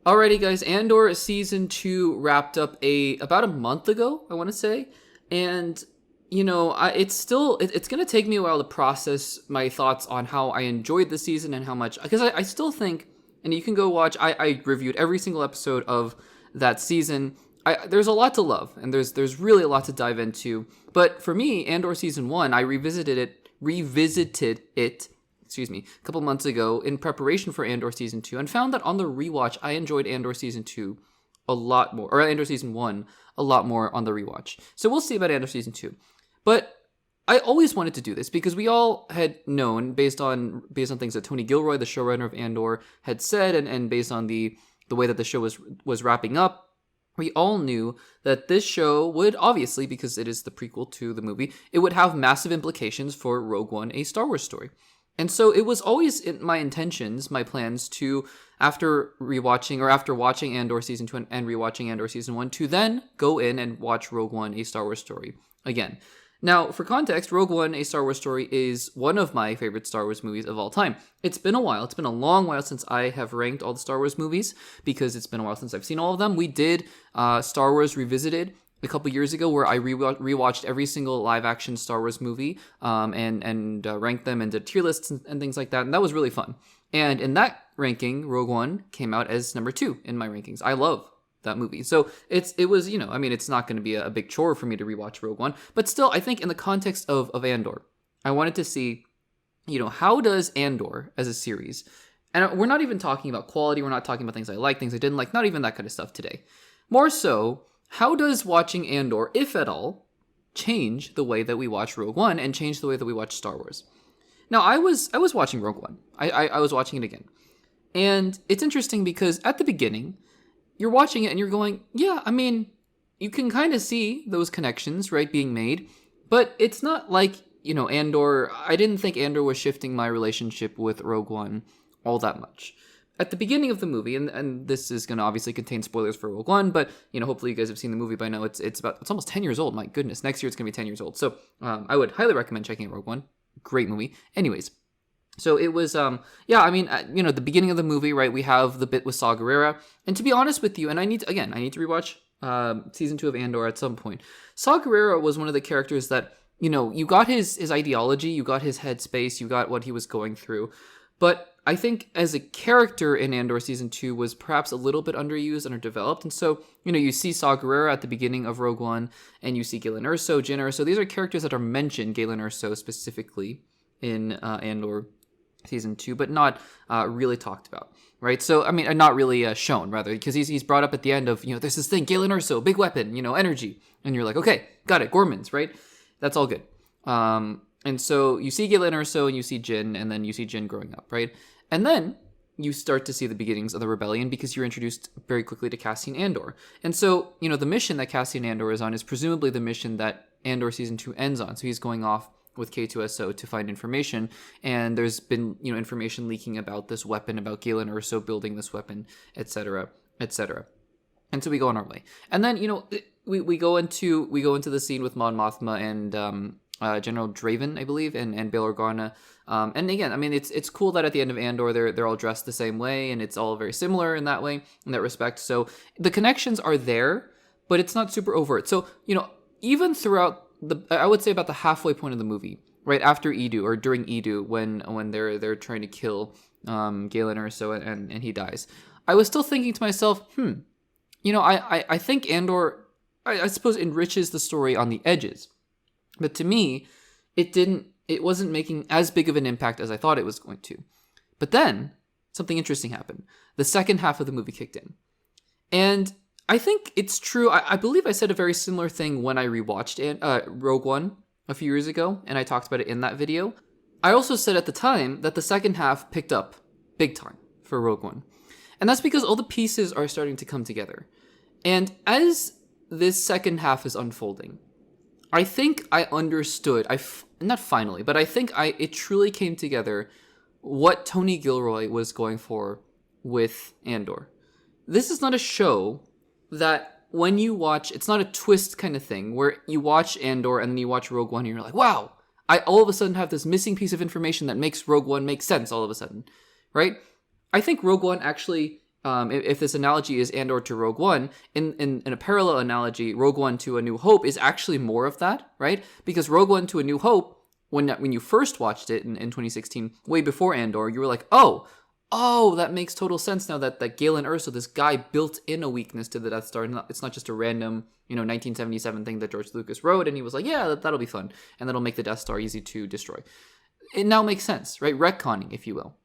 Alrighty, guys, Andor season 2 wrapped up about a month ago, I want to say, and it's going to take me a while to process my thoughts on how I enjoyed the season and how much, because I still think, and you can go watch, I reviewed every single episode of that season. There's a lot to love, and there's really a lot to dive into, but for me, Andor season 1, I revisited it, a couple months ago in preparation for Andor season 2, and found that on the rewatch, I enjoyed Andor season 2 a lot more, or Andor season 1 a lot more on the rewatch. So we'll see about Andor season 2. But I always wanted to do this because we all had known, based on things that Tony Gilroy, the showrunner of Andor, had said, and based on the way that the show was wrapping up, we all knew that this show would, obviously, because it is the prequel to the movie, it would have massive implications for Rogue One, a Star Wars story. And so it was always in my plans to, after watching Andor season 2 and rewatching Andor season 1, to then go in and watch Rogue One, a Star Wars story again. Now, for context, Rogue One, a Star Wars story is one of my favorite Star Wars movies of all time. It's been a while. It's been a long while since I have ranked all the Star Wars movies, because it's been a while since I've seen all of them. We did Star Wars Revisited a couple years ago, where I rewatched every single live-action Star Wars movie and ranked them and did tier lists and things like that, and that was really fun. And in that ranking, Rogue One came out as number 2 in my rankings. I love that movie. So it was, it's not going to be a big chore for me to rewatch Rogue One, but still, I think in the context of Andor, I wanted to see, how does Andor as a series, and we're not even talking about quality, we're not talking about things I like, things I didn't like, not even that kind of stuff today. More so, how does watching Andor, if at all, change the way that we watch Rogue One and change the way that we watch Star Wars? Now, I was watching Rogue One. I was watching it again. And it's interesting because at the beginning, you're watching it and you're going, yeah, I mean, you can kind of see those connections, right, being made. But it's not like, Andor, I didn't think Andor was shifting my relationship with Rogue One all that much. At the beginning of the movie, and this is going to obviously contain spoilers for Rogue One, but, hopefully you guys have seen the movie by now. It's almost 10 years old. My goodness, next year it's going to be 10 years old. So I would highly recommend checking out Rogue One. Great movie. Anyways, so it was, the beginning of the movie, right, we have the bit with Saw Gerrera. And to be honest with you, and I need to rewatch season 2 of Andor at some point. Saw Gerrera was one of the characters that, you got his ideology, you got his headspace, you got what he was going through. But I think as a character in Andor season 2 was perhaps a little bit underused, underdeveloped. And so, you see Saw Gerrera at the beginning of Rogue One, and you see Galen Erso, Jyn Erso. These are characters that are mentioned, Galen Erso specifically, in Andor season 2, but not really talked about, right? So, I mean, not really shown, rather, because he's brought up at the end of, there's this thing, Galen Erso, big weapon, energy. And you're like, okay, got it, Gormans, right? That's all good. And so you see Galen Erso and you see Jyn, and then you see Jyn growing up, right? And then you start to see the beginnings of the rebellion because you're introduced very quickly to Cassian Andor. And so, the mission that Cassian Andor is on is presumably the mission that Andor Season 2 ends on. So he's going off with K2SO to find information, and there's been, information leaking about this weapon, about Galen Erso building this weapon, etc., etc. And so we go on our way. And then, we go into the scene with Mon Mothma and General Draven, I believe, and Bail Organa. And again, I mean, it's cool that at the end of Andor, they're all dressed the same way, and it's all very similar in that way, in that respect. So the connections are there, but it's not super overt. So, even throughout I would say about the halfway point of the movie, right after Edu, or during Edu, when they're trying to kill Galen Erso and he dies, I was still thinking to myself, I think Andor, I suppose, enriches the story on the edges. But to me, it wasn't making as big of an impact as I thought it was going to. But then, something interesting happened. The second half of the movie kicked in. And I think it's true. I believe I said a very similar thing when I rewatched Rogue One a few years ago, and I talked about it in that video. I also said at the time that the second half picked up big time for Rogue One. And that's because all the pieces are starting to come together. And as this second half is unfolding, I think I understood, not finally, but I think it truly came together what Tony Gilroy was going for with Andor. This is not a show that when you watch, it's not a twist kind of thing where you watch Andor and then you watch Rogue One and you're like, wow, I all of a sudden have this missing piece of information that makes Rogue One make sense all of a sudden, right? I think Rogue One actually if this analogy is Andor to Rogue One, in a parallel analogy, Rogue One to A New Hope is actually more of that, right? Because Rogue One to A New Hope, when you first watched it in 2016, way before Andor, you were like, oh, that makes total sense now that Galen Erso, this guy, built in a weakness to the Death Star. It's not just a random, 1977 thing that George Lucas wrote, and he was like, yeah, that'll be fun, and that'll make the Death Star easy to destroy. It now makes sense, right? Retconning, if you will.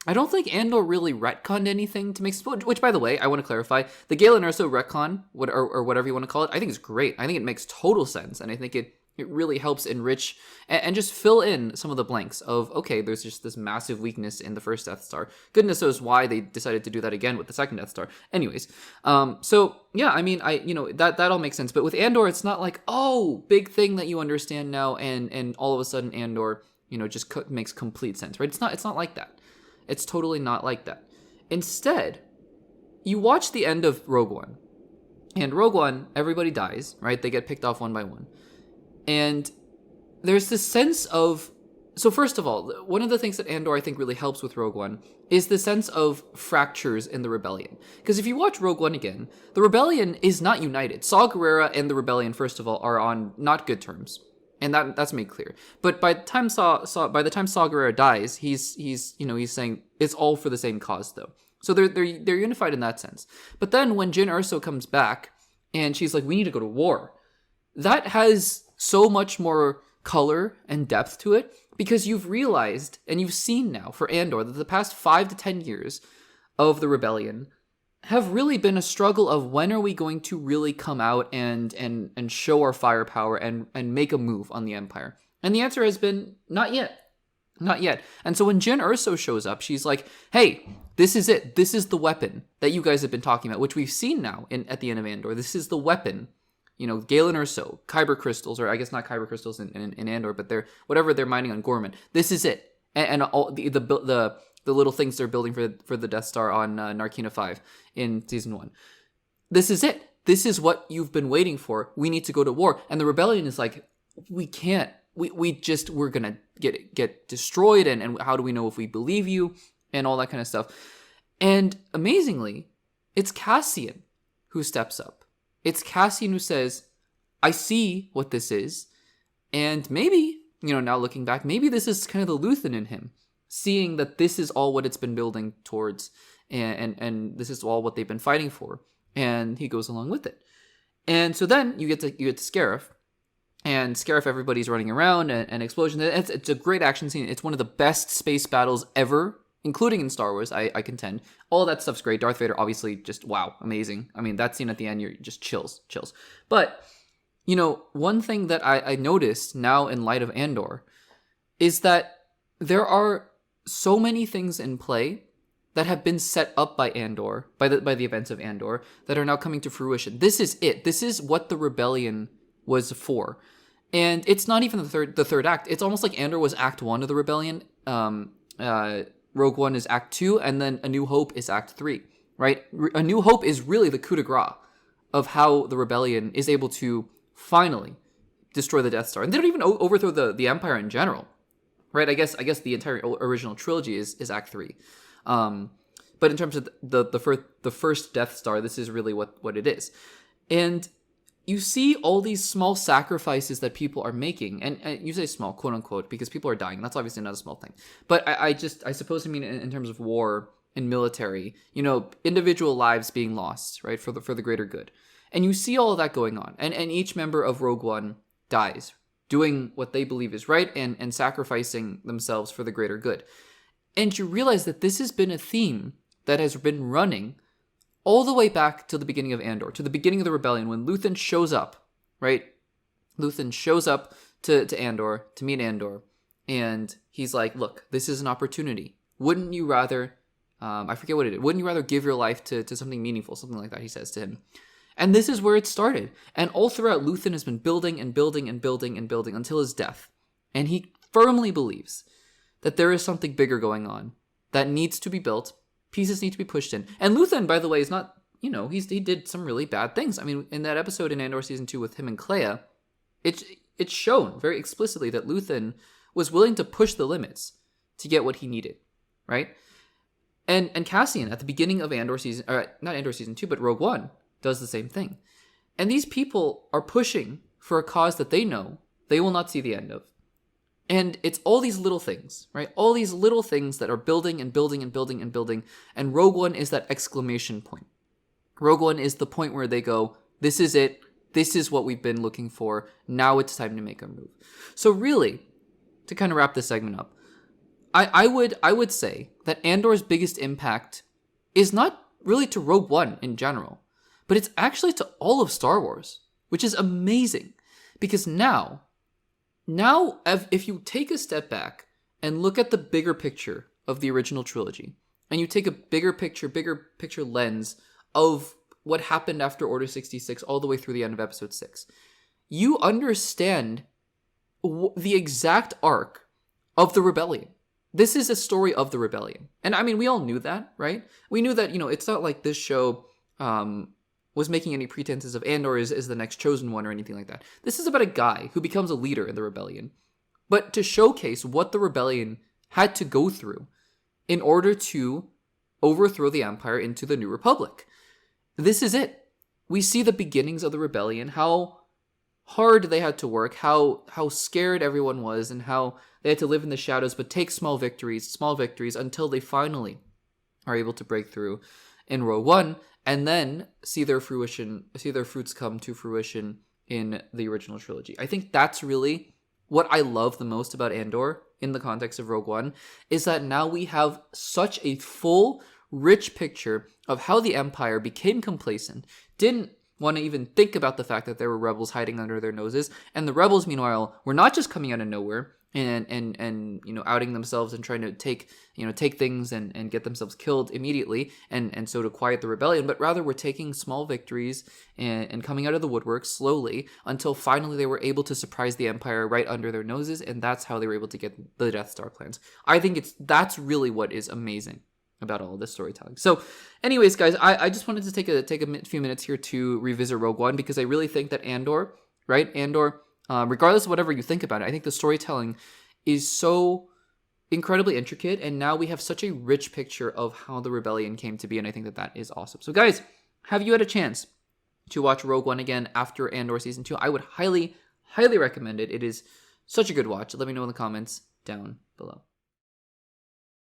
I don't think Andor really retconned anything to make, which, by the way, I want to clarify. The Galen Erso retcon, or whatever you want to call it, I think is great. I think it makes total sense, and I think it really helps enrich and just fill in some of the blanks of, okay, there's just this massive weakness in the first Death Star. Goodness knows why they decided to do that again with the second Death Star. Anyways, so yeah, I mean, that all makes sense. But with Andor, it's not like, oh, big thing that you understand now, and all of a sudden Andor, just makes complete sense, right? It's not like that. It's totally not like that. Instead, you watch the end of Rogue One. And Rogue One, everybody dies, right? They get picked off one by one. And there's this sense of... So first of all, one of the things that Andor, I think, really helps with Rogue One is the sense of fractures in the Rebellion. Because if you watch Rogue One again, the Rebellion is not united. Saw Gerrera and the Rebellion, first of all, are on not good terms. And that's made clear. But by the time Saw Gerrera dies, he's saying it's all for the same cause, though. So they're unified in that sense. But then when Jyn Erso comes back and she's like, we need to go to war, that has so much more color and depth to it, because you've realized and you've seen now for Andor that the past 5 to 10 years of the Rebellion have really been a struggle of when are we going to really come out and show our firepower and make a move on the Empire. And the answer has been not yet. Not yet. And so when Jyn Erso shows up, she's like, hey, this is it. This is the weapon that you guys have been talking about, which we've seen now at the end of Andor. This is the weapon. Galen Erso, Kyber crystals, or I guess not Kyber crystals in Andor, but they're mining on Gorman. This is it. And all the little things they're building for the Death Star on Narkina 5 in Season 1. This is it. This is what you've been waiting for. We need to go to war. And the Rebellion is like, we can't. We're going to get destroyed, and how do we know if we believe you, and all that kind of stuff. And amazingly, it's Cassian who steps up. It's Cassian who says, I see what this is, and maybe, now looking back, maybe this is kind of the Luthen in him, seeing that this is all what it's been building towards, and this is all what they've been fighting for, and he goes along with it. And so then you get to Scarif, and Scarif, everybody's running around, and explosion. It's a great action scene. It's one of the best space battles ever, including in Star Wars, I contend. All that stuff's great. Darth Vader, obviously, just wow, amazing. I mean, that scene at the end, you're just chills. But, one thing that I noticed now in light of Andor is that there are so many things in play that have been set up by Andor, by the events of Andor, that are now coming to fruition. This is it. This is what the Rebellion was for. And it's not even the third act. It's almost like Andor was Act 1 of the Rebellion. Rogue One is Act 2, and then A New Hope is Act 3, right? A New Hope is really the coup de grace of how the Rebellion is able to finally destroy the Death Star. And they don't even overthrow the Empire in general, right? I guess the entire original trilogy is Act 3. But in terms of the first Death Star, this is really what it is. And you see all these small sacrifices that people are making, and you say small, quote unquote, because people are dying. That's obviously not a small thing. But I suppose in terms of war and military, individual lives being lost, right, for the greater good. And you see all of that going on, and each member of Rogue One dies, doing what they believe is right and sacrificing themselves for the greater good. And you realize that this has been a theme that has been running all the way back to the beginning of Andor, to the beginning of the Rebellion, when Luthen shows up, right? Luthen shows up to Andor, to meet Andor, and he's like, look, this is an opportunity. Wouldn't you rather, I forget what it is, wouldn't you rather give your life to something meaningful, something like that, he says to him. And this is where it started. And all throughout, Luthen has been building and building and building and building until his death. And he firmly believes that there is something bigger going on that needs to be built. Pieces need to be pushed in. And Luthen, by the way, is not, he did some really bad things. I mean, in that episode in Andor Season 2 with him and Kleya, it's shown very explicitly that Luthen was willing to push the limits to get what he needed, right? And Cassian at the beginning of Andor season, or not Andor season 2, but Rogue One does the same thing. And these people are pushing for a cause that they know they will not see the end of. And it's all these little things, right? All these little things that are building and building and building and building. And Rogue One is that exclamation point. Rogue One is the point where they go, this is it. This is what we've been looking for. Now it's time to make a move. So really, to kind of wrap this segment up, I would say that Andor's biggest impact is not really to Rogue One in general, but it's actually to all of Star Wars, which is amazing. Because now, if you take a step back and look at the bigger picture of the original trilogy, and you take a bigger picture lens of what happened after Order 66 all the way through the end of Episode 6, you understand the exact arc of the rebellion. This is a story of the rebellion. And I mean, we all knew that, right? We knew that, it's not like this show was making any pretenses of Andor is the next chosen one or anything like that. This is about a guy who becomes a leader in the rebellion. But to showcase what the rebellion had to go through in order to overthrow the Empire into the New Republic. This is it. We see the beginnings of the rebellion, how hard they had to work, how scared everyone was, and how they had to live in the shadows, but take small victories until they finally are able to break through in Rogue One, and then see their fruits come to fruition in the original trilogy. I think that's really what I love the most about Andor in the context of Rogue One, is that now we have such a full, rich picture of how the Empire became complacent, didn't want to even think about the fact that there were rebels hiding under their noses, and the rebels, meanwhile, were not just coming out of nowhere and outing themselves and trying to take things and get themselves killed immediately and so to quiet the rebellion, but rather were taking small victories and coming out of the woodwork slowly until finally they were able to surprise the Empire right under their noses, and that's how they were able to get the Death Star plans. I think that's really what is amazing about all of this storytelling. So anyways, guys, I just wanted to take a few minutes here to revisit Rogue One, because I really think that Andor, regardless of whatever you think about it, I think the storytelling is so incredibly intricate, and now we have such a rich picture of how the rebellion came to be, and I think that is awesome. So guys, have you had a chance to watch Rogue One again after Andor Season 2? I would highly, highly recommend it. It is such a good watch. Let me know in the comments down below.